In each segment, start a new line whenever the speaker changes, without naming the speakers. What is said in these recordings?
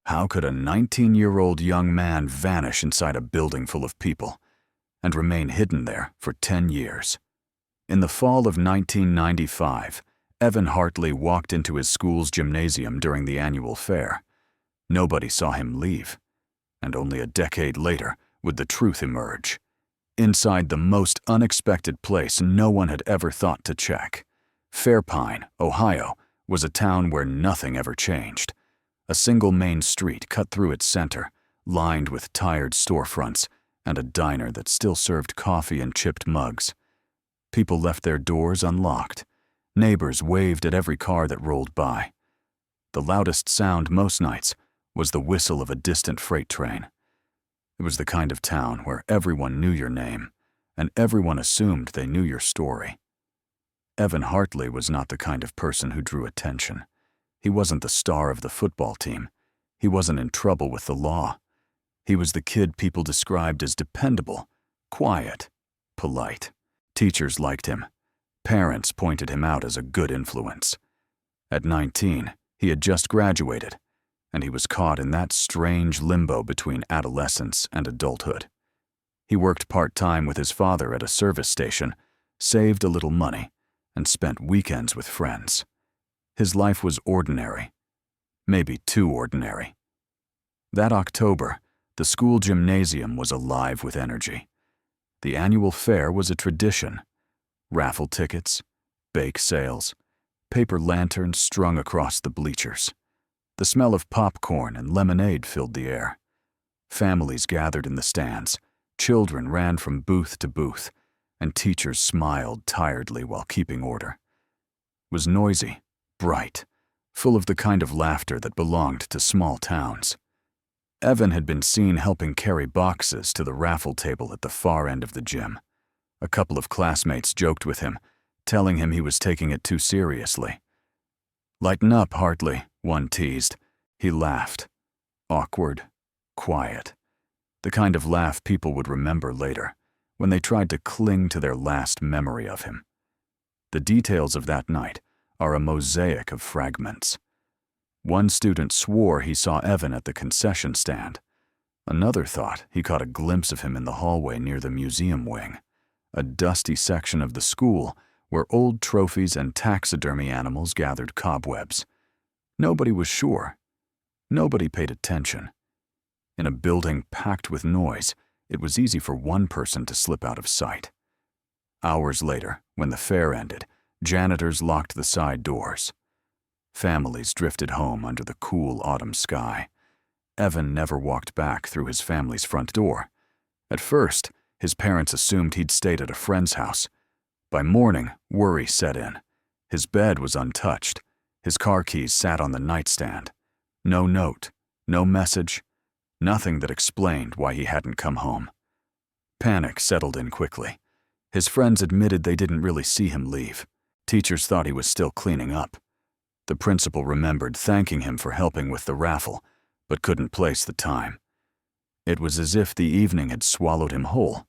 How could a 19-year-old young man vanish inside a building full of people and remain hidden there for 10 years? In the fall of 1995, Evan Hartley walked into his school's gymnasium during the annual fair. Nobody saw him leave, and only a decade later would the truth emerge. Inside the most unexpected place no one had ever thought to check, Fairpine, Ohio, was a town where nothing ever changed. A single main street cut through its center, lined with tired storefronts and a diner that still served coffee in chipped mugs. People left their doors unlocked. Neighbors waved at every car that rolled by. The loudest sound most nights was the whistle of a distant freight train. It was the kind of town where everyone knew your name, and everyone assumed they knew your story. Evan Hartley was not the kind of person who drew attention. He wasn't the star of the football team. He wasn't in trouble with the law. He was the kid people described as dependable, quiet, polite. Teachers liked him. Parents pointed him out as a good influence. At 19, he had just graduated, and he was caught in that strange limbo between adolescence and adulthood. He worked part-time with his father at a service station, saved a little money, and spent weekends with friends. His life was ordinary, maybe too ordinary. That October, the school gymnasium was alive with energy. The annual fair was a tradition. Raffle tickets, bake sales, paper lanterns strung across the bleachers. The smell of popcorn and lemonade filled the air. Families gathered in the stands, children ran from booth to booth, and teachers smiled tiredly while keeping order. It was noisy, bright, full of the kind of laughter that belonged to small towns. Evan had been seen helping carry boxes to the raffle table at the far end of the gym. A couple of classmates joked with him, telling him he was taking it too seriously. "Lighten up, Hartley," one teased. He laughed. Awkward, quiet. The kind of laugh people would remember later, when they tried to cling to their last memory of him. The details of that night are a mosaic of fragments. One student swore he saw Evan at the concession stand. Another thought he caught a glimpse of him in the hallway near the museum wing, a dusty section of the school where old trophies and taxidermy animals gathered cobwebs. Nobody was sure. Nobody paid attention. In a building packed with noise, it was easy for one person to slip out of sight. Hours later, when the fair ended, janitors locked the side doors. Families drifted home under the cool autumn sky. Evan never walked back through his family's front door. At first, his parents assumed he'd stayed at a friend's house. By morning, worry set in. His bed was untouched. His car keys sat on the nightstand. No note, no message, nothing that explained why he hadn't come home. Panic settled in quickly. His friends admitted they didn't really see him leave. Teachers thought he was still cleaning up. The principal remembered thanking him for helping with the raffle, but couldn't place the time. It was as if the evening had swallowed him whole.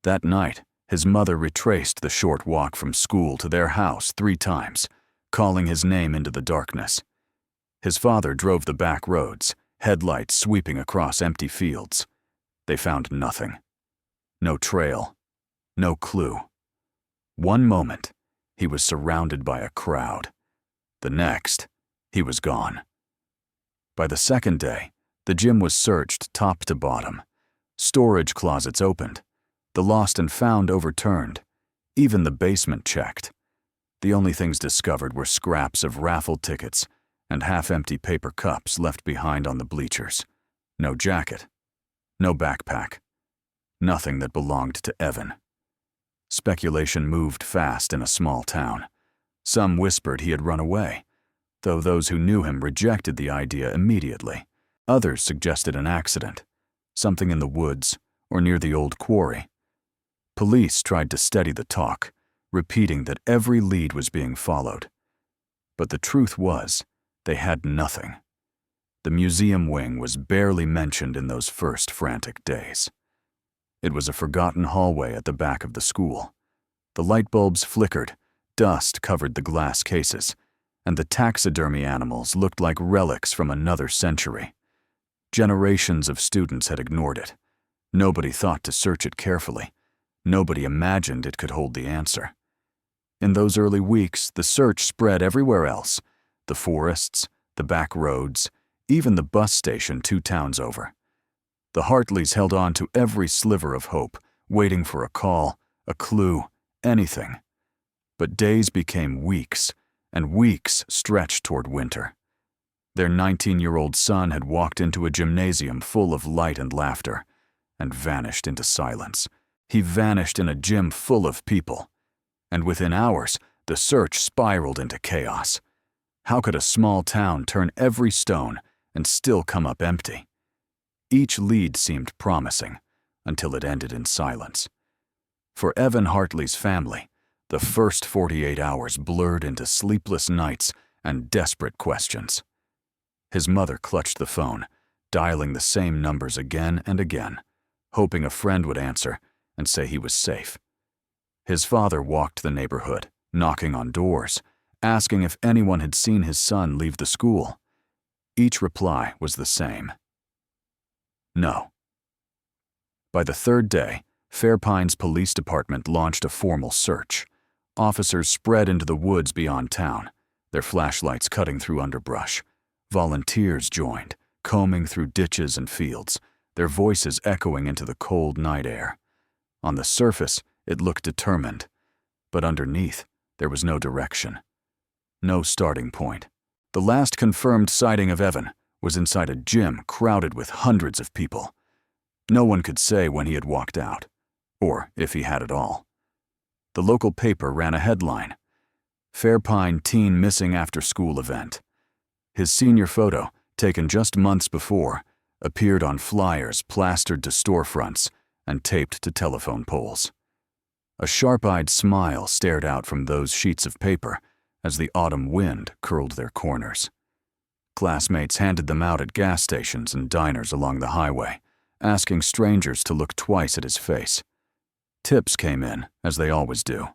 That night, his mother retraced the short walk from school to their house 3 times, calling his name into the darkness. His father drove the back roads, headlights sweeping across empty fields. They found nothing. No trail. No clue. One moment, he was surrounded by a crowd. The next, he was gone. By the second day, the gym was searched top to bottom. Storage closets opened. The lost and found overturned. Even the basement checked. The only things discovered were scraps of raffle tickets and half-empty paper cups left behind on the bleachers. No jacket. No backpack. Nothing that belonged to Evan. Speculation moved fast in a small town. Some whispered he had run away, though those who knew him rejected the idea immediately. Others suggested an accident, something in the woods or near the old quarry. Police tried to steady the talk, repeating that every lead was being followed. But the truth was, they had nothing. The museum wing was barely mentioned in those first frantic days. It was a forgotten hallway at the back of the school. The light bulbs flickered, dust covered the glass cases, and the taxidermy animals looked like relics from another century. Generations of students had ignored it. Nobody thought to search it carefully. Nobody imagined it could hold the answer. In those early weeks, the search spread everywhere else: the forests, the back roads, even the bus station 2 towns over. The Hartleys held on to every sliver of hope, waiting for a call, a clue, anything. But days became weeks, and weeks stretched toward winter. Their 19-year-old son had walked into a gymnasium full of light and laughter, and vanished into silence. He vanished in a gym full of people. And within hours, the search spiraled into chaos. How could a small town turn every stone and still come up empty? Each lead seemed promising, until it ended in silence. For Evan Hartley's family, the first 48 hours blurred into sleepless nights and desperate questions. His mother clutched the phone, dialing the same numbers again and again, hoping a friend would answer and say he was safe. His father walked the neighborhood, knocking on doors, asking if anyone had seen his son leave the school. Each reply was the same: no. By the 3rd day, Fairpine's police department launched a formal search. Officers spread into the woods beyond town, their flashlights cutting through underbrush. Volunteers joined, combing through ditches and fields, their voices echoing into the cold night air. On the surface, it looked determined, but underneath, there was no direction. No starting point. The last confirmed sighting of Evan was inside a gym crowded with hundreds of people. No one could say when he had walked out, or if he had at all. The local paper ran a headline: Fairpine teen missing after school event. His senior photo, taken just months before, appeared on flyers plastered to storefronts and taped to telephone poles. A sharp-eyed smile stared out from those sheets of paper as the autumn wind curled their corners. Classmates handed them out at gas stations and diners along the highway, asking strangers to look twice at his face. Tips came in, as they always do.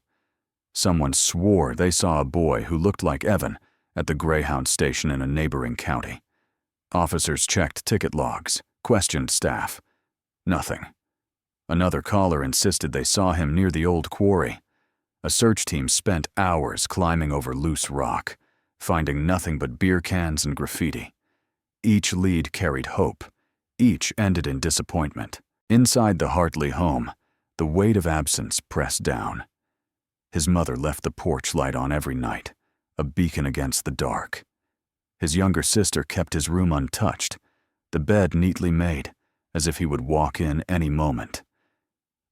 Someone swore they saw a boy who looked like Evan at the Greyhound station in a neighboring county. Officers checked ticket logs, questioned staff. Nothing. Another caller insisted they saw him near the old quarry. A search team spent hours climbing over loose rock, finding nothing but beer cans and graffiti. Each lead carried hope. Each ended in disappointment. Inside the Hartley home, the weight of absence pressed down. His mother left the porch light on every night, a beacon against the dark. His younger sister kept his room untouched, the bed neatly made, as if he would walk in any moment.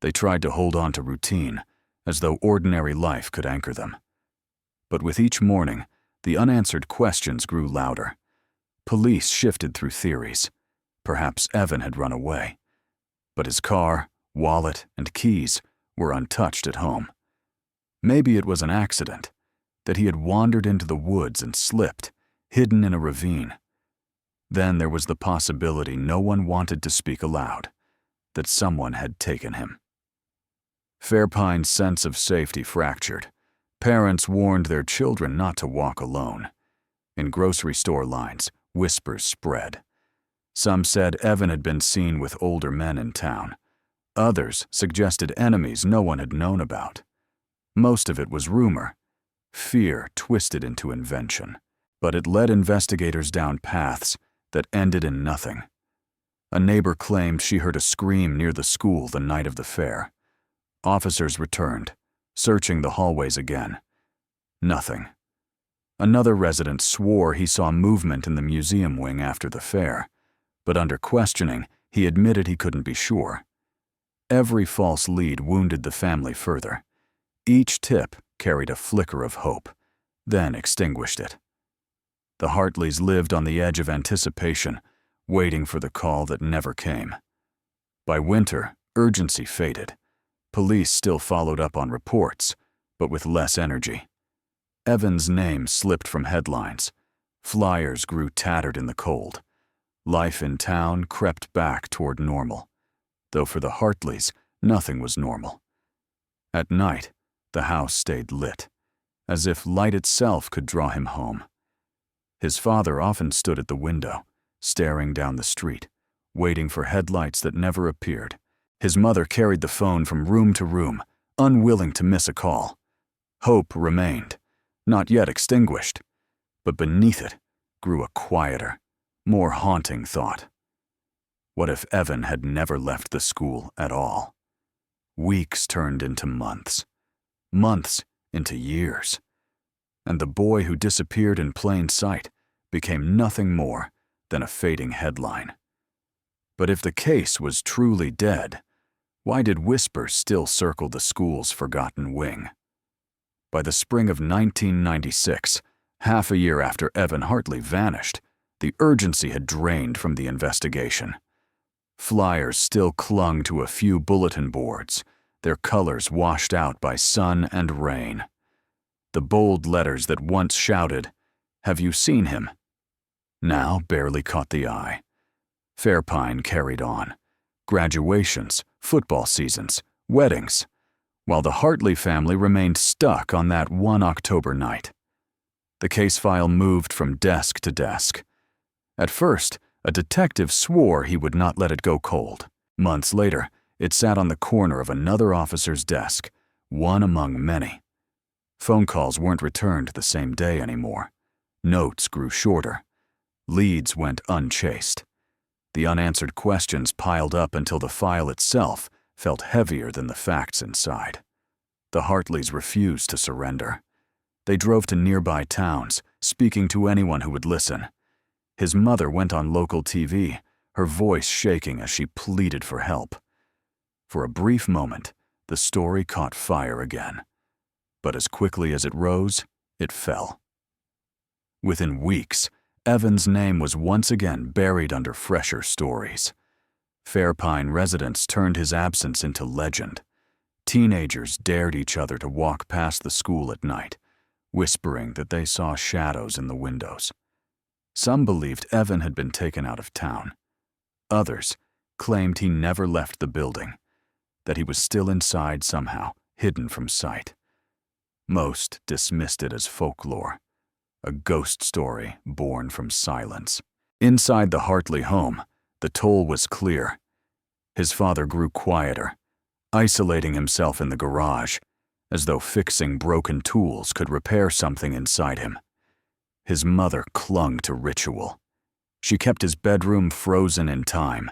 They tried to hold on to routine, as though ordinary life could anchor them. But with each morning, the unanswered questions grew louder. Police shifted through theories. Perhaps Evan had run away. But his car, wallet, and keys were untouched at home. Maybe it was an accident, that he had wandered into the woods and slipped, hidden in a ravine. Then there was the possibility no one wanted to speak aloud, that someone had taken him. Fairpine's sense of safety fractured. Parents warned their children not to walk alone. In grocery store lines, whispers spread. Some said Evan had been seen with older men in town. Others suggested enemies no one had known about. Most of it was rumor, fear twisted into invention. But it led investigators down paths that ended in nothing. A neighbor claimed she heard a scream near the school the night of the fair. Officers returned, searching the hallways again. Nothing. Another resident swore he saw movement in the museum wing after the fair, but under questioning, he admitted he couldn't be sure. Every false lead wounded the family further. Each tip carried a flicker of hope, then extinguished it. The Hartleys lived on the edge of anticipation, waiting for the call that never came. By winter, urgency faded. Police still followed up on reports, but with less energy. Evan's name slipped from headlines. Flyers grew tattered in the cold. Life in town crept back toward normal, though for the Hartleys, nothing was normal. At night, the house stayed lit, as if light itself could draw him home. His father often stood at the window, staring down the street, waiting for headlights that never appeared. His mother carried the phone from room to room, unwilling to miss a call. Hope remained, not yet extinguished, but beneath it grew a quieter, more haunting thought. What if Evan had never left the school at all? Weeks turned into months, months into years, and the boy who disappeared in plain sight became nothing more than a fading headline. But if the case was truly dead, why did whispers still circle the school's forgotten wing? By the spring of 1996, half a year after Evan Hartley vanished, the urgency had drained from the investigation. Flyers still clung to a few bulletin boards, their colors washed out by sun and rain. The bold letters that once shouted, "Have you seen him?" now barely caught the eye. Fairpine carried on. Graduations, football seasons, weddings, while the Hartley family remained stuck on that one October night. The case file moved from desk to desk. At first, a detective swore he would not let it go cold. Months later, it sat on the corner of another officer's desk, one among many. Phone calls weren't returned the same day anymore. Notes grew shorter. Leads went unchased. The unanswered questions piled up until the file itself felt heavier than the facts inside. The Hartleys refused to surrender. They drove to nearby towns, speaking to anyone who would listen. His mother went on local TV, her voice shaking as she pleaded for help. For a brief moment, the story caught fire again. But as quickly as it rose, it fell. Within weeks, Evan's name was once again buried under fresher stories. Fairpine residents turned his absence into legend. Teenagers dared each other to walk past the school at night, whispering that they saw shadows in the windows. Some believed Evan had been taken out of town. Others claimed he never left the building, that he was still inside somehow, hidden from sight. Most dismissed it as folklore, a ghost story born from silence. Inside the Hartley home, the toll was clear. His father grew quieter, isolating himself in the garage, as though fixing broken tools could repair something inside him. His mother clung to ritual. She kept his bedroom frozen in time,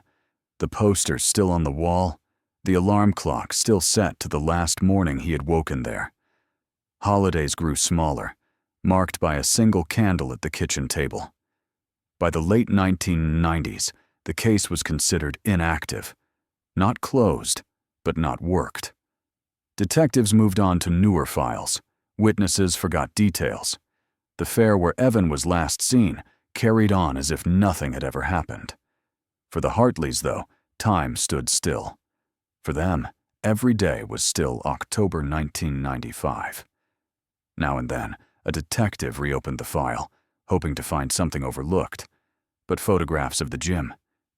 the posters still on the wall, the alarm clock still set to the last morning he had woken there. Holidays grew smaller, marked by a single candle at the kitchen table. By the late 1990s, the case was considered inactive, not closed, but not worked. Detectives moved on to newer files. Witnesses forgot details. The fair where Evan was last seen carried on as if nothing had ever happened. For the Hartleys, though, time stood still. For them, every day was still October 1995. Now and then, a detective reopened the file, hoping to find something overlooked. But photographs of the gym,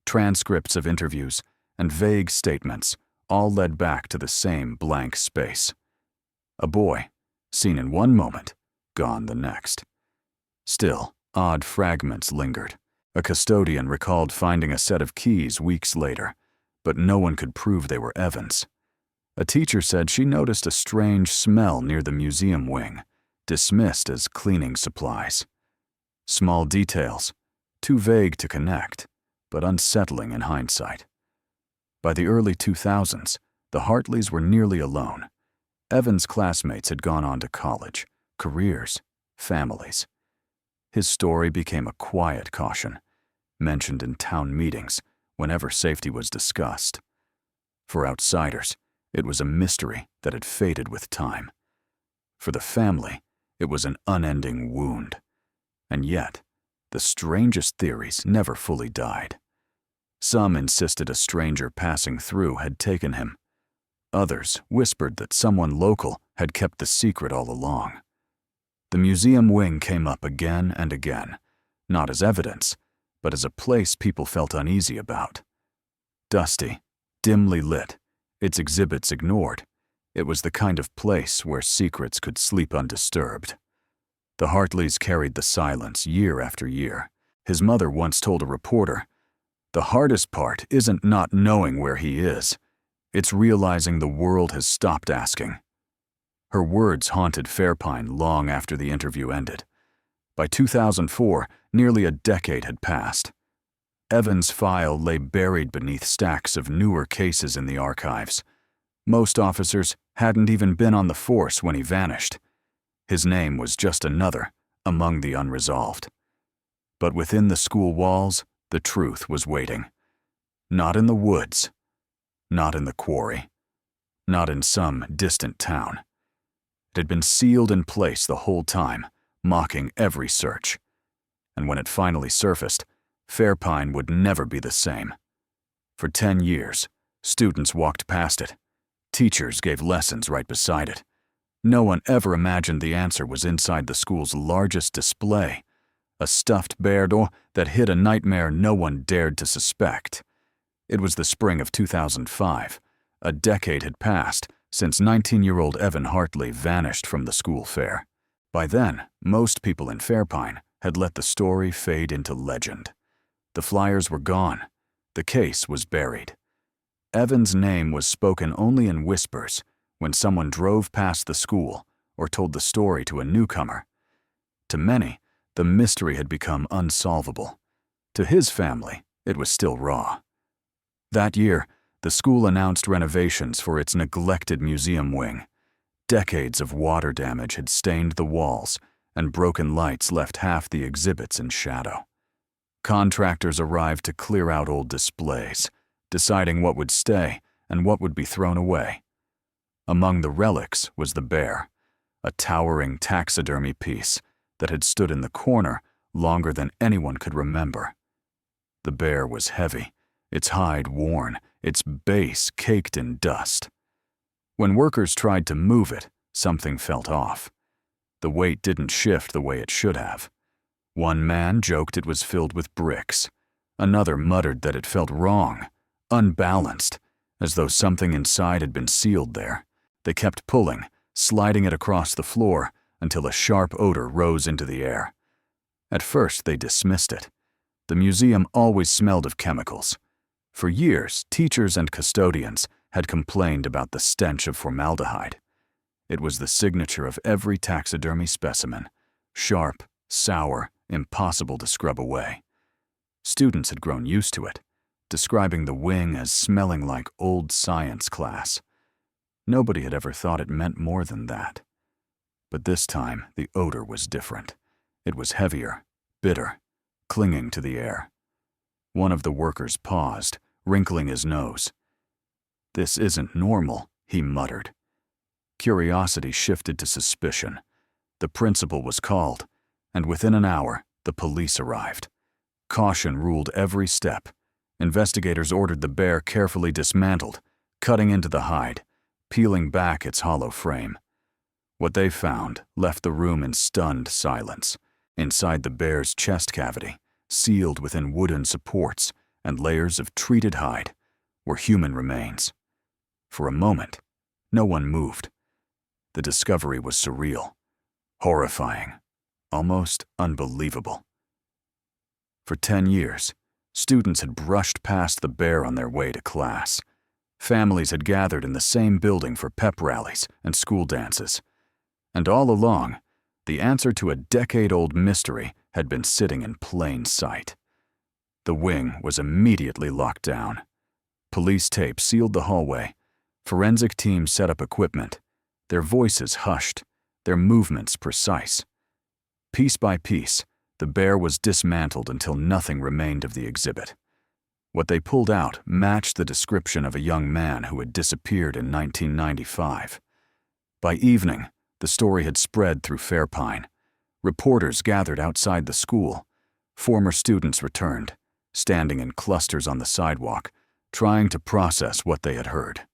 transcripts of interviews, and vague statements all led back to the same blank space. A boy, seen in one moment, gone the next. Still, odd fragments lingered. A custodian recalled finding a set of keys weeks later, but no one could prove they were Evan's. A teacher said she noticed a strange smell near the museum wing, dismissed as cleaning supplies. Small details, too vague to connect, but unsettling in hindsight. By the early 2000s, the Hartleys were nearly alone. Evan's classmates had gone on to college, careers, families. His story became a quiet caution, mentioned in town meetings whenever safety was discussed. For outsiders, it was a mystery that had faded with time. For the family, it was an unending wound. And yet, the strangest theories never fully died. Some insisted a stranger passing through had taken him. Others whispered that someone local had kept the secret all along. The museum wing came up again and again, not as evidence, but as a place people felt uneasy about. Dusty, dimly lit, its exhibits ignored, it was the kind of place where secrets could sleep undisturbed. The Hartleys carried the silence year after year. His mother once told a reporter, "The hardest part isn't not knowing where he is. It's realizing the world has stopped asking." Her words haunted Fairpine long after the interview ended. By 2004, nearly a decade had passed. Evan's file lay buried beneath stacks of newer cases in the archives. Most officers hadn't even been on the force when he vanished. His name was just another among the unresolved. But within the school walls, the truth was waiting. Not in the woods, not in the quarry, not in some distant town. It had been sealed in place the whole time, mocking every search. And when it finally surfaced, Fairpine would never be the same. For 10 years, students walked past it. Teachers gave lessons right beside it. No one ever imagined the answer was inside the school's largest display, a stuffed bear doll that hid a nightmare no one dared to suspect. It was the spring of 2005. A decade had passed since 19-year-old Evan Hartley vanished from the school fair. By then, most people in Fairpine had let the story fade into legend. The flyers were gone. The case was buried. Evan's name was spoken only in whispers when someone drove past the school or told the story to a newcomer. To many, the mystery had become unsolvable. To his family, it was still raw. That year, the school announced renovations for its neglected museum wing. Decades of water damage had stained the walls, and broken lights left half the exhibits in shadow. Contractors arrived to clear out old displays, deciding what would stay and what would be thrown away. Among the relics was the bear, a towering taxidermy piece that had stood in the corner longer than anyone could remember. The bear was heavy, its hide worn, its base caked in dust. When workers tried to move it, something felt off. The weight didn't shift the way it should have. One man joked it was filled with bricks. Another muttered that it felt wrong, unbalanced, as though something inside had been sealed there. They kept pulling, sliding it across the floor until a sharp odor rose into the air. At first, they dismissed it. The museum always smelled of chemicals. For years, teachers and custodians had complained about the stench of formaldehyde. It was the signature of every taxidermy specimen, sharp, sour, impossible to scrub away. Students had grown used to it, describing the wing as smelling like old science class. Nobody had ever thought it meant more than that. But this time, the odor was different. It was heavier, bitter, clinging to the air. One of the workers paused, wrinkling his nose. "This isn't normal," he muttered. Curiosity shifted to suspicion. The principal was called, and within an hour, the police arrived. Caution ruled every step. Investigators ordered the bear carefully dismantled, cutting into the hide, peeling back its hollow frame. What they found left the room in stunned silence. Inside the bear's chest cavity, sealed within wooden supports and layers of treated hide, were human remains. For a moment, no one moved. The discovery was surreal, horrifying, almost unbelievable. For 10 years, students had brushed past the bear on their way to class. Families had gathered in the same building for pep rallies and school dances. And all along, the answer to a decade-old mystery had been sitting in plain sight. The wing was immediately locked down. Police tape sealed the hallway. Forensic teams set up equipment, their voices hushed, their movements precise. Piece by piece, the bear was dismantled until nothing remained of the exhibit. What they pulled out matched the description of a young man who had disappeared in 1995. By evening, the story had spread through Fairpine. Reporters gathered outside the school. Former students returned, standing in clusters on the sidewalk, trying to process what they had heard.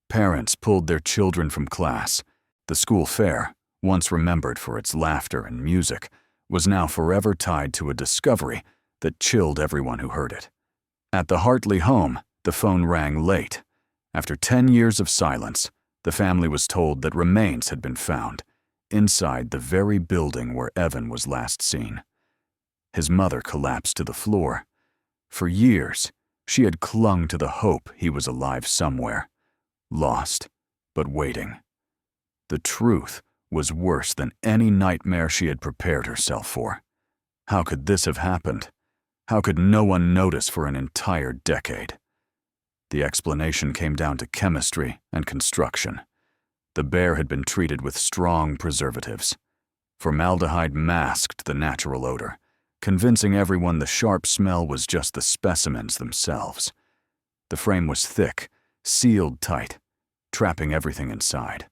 Parents pulled their children from class. The school fair, once remembered for its laughter and music, was now forever tied to a discovery that chilled everyone who heard it. At the Hartley home, the phone rang late. After 10 years of silence, the family was told that remains had been found inside the very building where Evan was last seen. His mother collapsed to the floor. For years, she had clung to the hope he was alive somewhere, lost, but waiting. The truth was worse than any nightmare she had prepared herself for. How could this have happened? How could no one notice for an entire decade? The explanation came down to chemistry and construction. The bear had been treated with strong preservatives. Formaldehyde masked the natural odor, convincing everyone the sharp smell was just the specimens themselves. The frame was thick, sealed tight, trapping everything inside.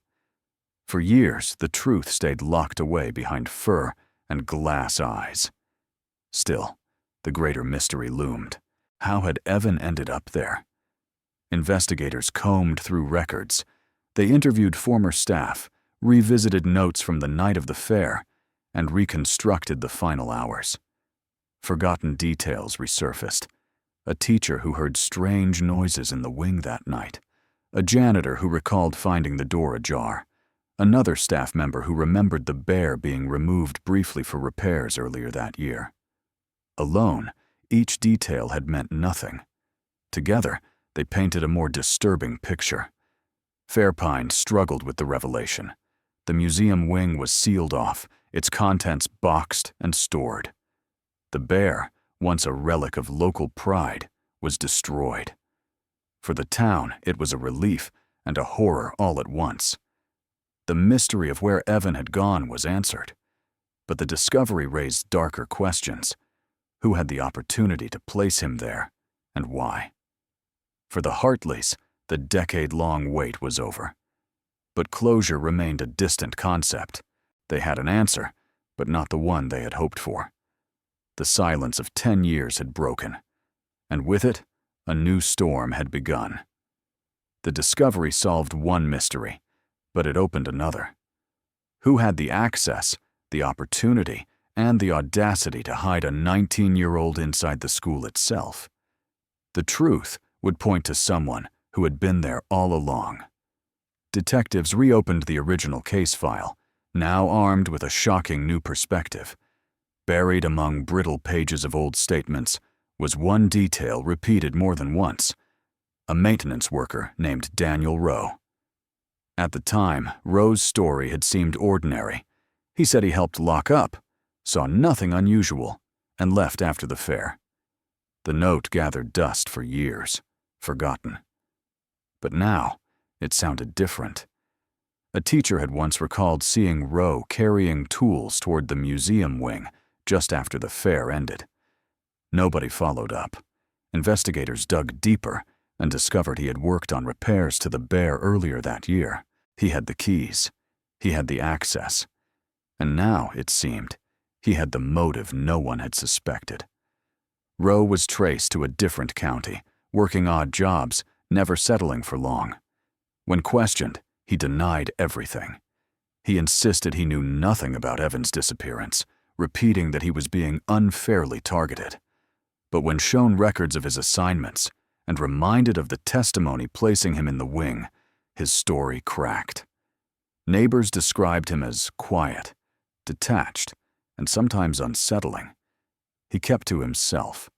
For years, the truth stayed locked away behind fur and glass eyes. Still, the greater mystery loomed. How had Evan ended up there? Investigators combed through records. They interviewed former staff, revisited notes from the night of the fair, and reconstructed the final hours. Forgotten details resurfaced. A teacher who heard strange noises in the wing that night. A janitor who recalled finding the door ajar. Another staff member who remembered the bear being removed briefly for repairs earlier that year. Alone, each detail had meant nothing. Together, they painted a more disturbing picture. Fairpine struggled with the revelation. The museum wing was sealed off, its contents boxed and stored. The bear, once a relic of local pride, was destroyed. For the town, it was a relief and a horror all at once. The mystery of where Evan had gone was answered, but the discovery raised darker questions. Who had the opportunity to place him there, and why? For the Hartleys, the decade-long wait was over. But closure remained a distant concept. They had an answer, but not the one they had hoped for. The silence of 10 years had broken, and with it, a new storm had begun. The discovery solved one mystery, but it opened another. Who had the access, the opportunity, and the audacity to hide a 19-year-old inside the school itself? The truth would point to someone who had been there all along. Detectives reopened the original case file, now armed with a shocking new perspective. Buried among brittle pages of old statements was one detail repeated more than once: a maintenance worker named Daniel Rowe. At the time, Rowe's story had seemed ordinary. He said he helped lock up, saw nothing unusual, and left after the fair. The note gathered dust for years, forgotten. But now, it sounded different. A teacher had once recalled seeing Rowe carrying tools toward the museum wing just after the fair ended. Nobody followed up. Investigators dug deeper and discovered he had worked on repairs to the bear earlier that year. He had the keys. He had the access. And now, it seemed, he had the motive no one had suspected. Rowe was traced to a different county, working odd jobs, never settling for long. When questioned, he denied everything. He insisted he knew nothing about Evan's disappearance, repeating that he was being unfairly targeted. But when shown records of his assignments and reminded of the testimony placing him in the wing, his story cracked. Neighbors described him as quiet, detached, and sometimes unsettling. He kept to himself.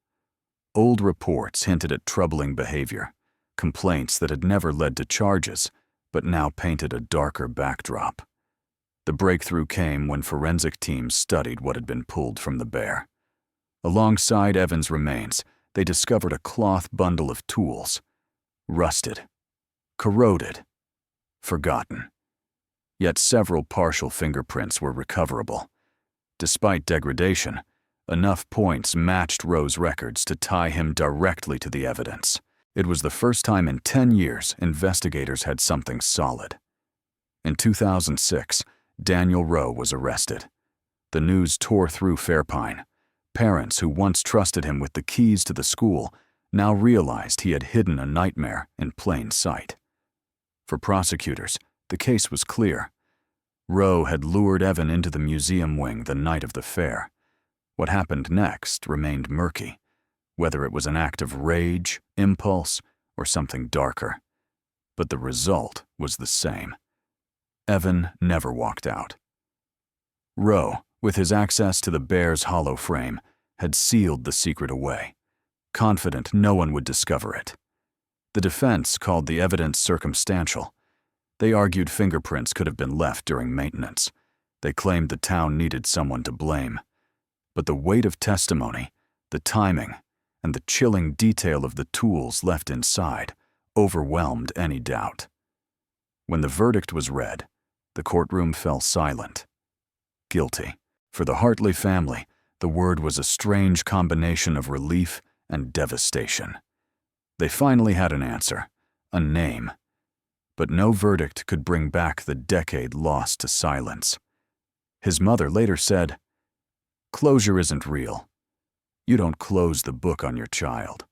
Old reports hinted at troubling behavior, complaints that had never led to charges, but now painted a darker backdrop. The breakthrough came when forensic teams studied what had been pulled from the bear. Alongside Evan's remains, they discovered a cloth bundle of tools, rusted, corroded, forgotten. Yet several partial fingerprints were recoverable. Despite degradation, enough points matched Rowe's records to tie him directly to the evidence. It was the first time in 10 years investigators had something solid. In 2006, Daniel Rowe was arrested. The news tore through Fairpine. Parents who once trusted him with the keys to the school now realized he had hidden a nightmare in plain sight. For prosecutors, the case was clear. Rowe had lured Evan into the museum wing the night of the fair. What happened next remained murky, whether it was an act of rage, impulse, or something darker. But the result was the same. Evan never walked out. Rowe, with his access to the bear's hollow frame, had sealed the secret away, confident no one would discover it. The defense called the evidence circumstantial. They argued fingerprints could have been left during maintenance. They claimed the town needed someone to blame. But the weight of testimony, the timing, and the chilling detail of the tools left inside overwhelmed any doubt. When the verdict was read, the courtroom fell silent. Guilty. For the Hartley family, the word was a strange combination of relief and devastation. They finally had an answer, a name. But no verdict could bring back the decade lost to silence. His mother later said, "Closure isn't real. You don't close the book on your child,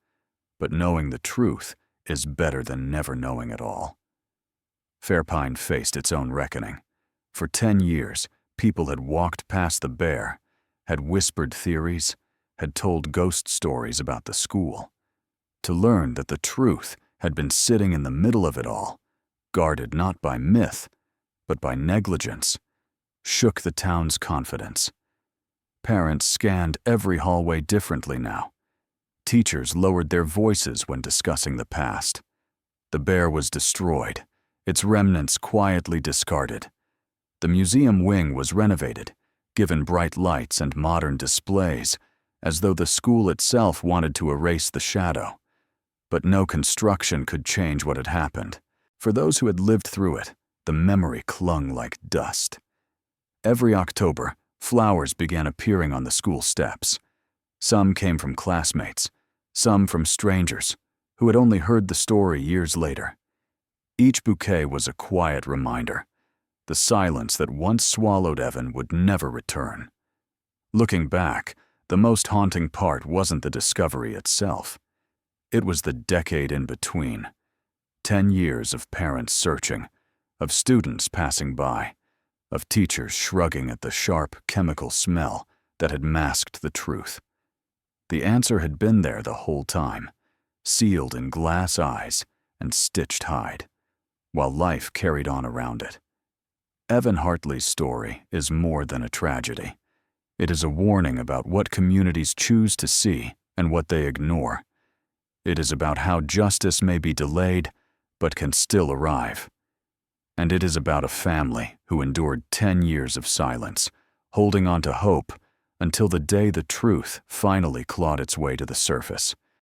but knowing the truth is better than never knowing at all." Fairpine faced its own reckoning. For 10 years, people had walked past the bear, had whispered theories, had told ghost stories about the school. To learn that the truth had been sitting in the middle of it all, guarded not by myth, but by negligence, shook the town's confidence. Parents scanned every hallway differently now. Teachers lowered their voices when discussing the past. The bear was destroyed, its remnants quietly discarded. The museum wing was renovated, given bright lights and modern displays, as though the school itself wanted to erase the shadow. But no construction could change what had happened. For those who had lived through it, the memory clung like dust. Every October, flowers began appearing on the school steps. Some came from classmates, some from strangers who had only heard the story years later. Each bouquet was a quiet reminder. The silence that once swallowed Evan would never return. Looking back, the most haunting part wasn't the discovery itself. It was the decade in between. 10 years of parents searching, of students passing by, of teachers shrugging at the sharp chemical smell that had masked the truth. The answer had been there the whole time, sealed in glass eyes and stitched hide, while life carried on around it. Evan Hartley's story is more than a tragedy. It is a warning about what communities choose to see and what they ignore. It is about how justice may be delayed, but can still arrive. And it is about a family who endured 10 years of silence, holding on to hope until the day the truth finally clawed its way to the surface.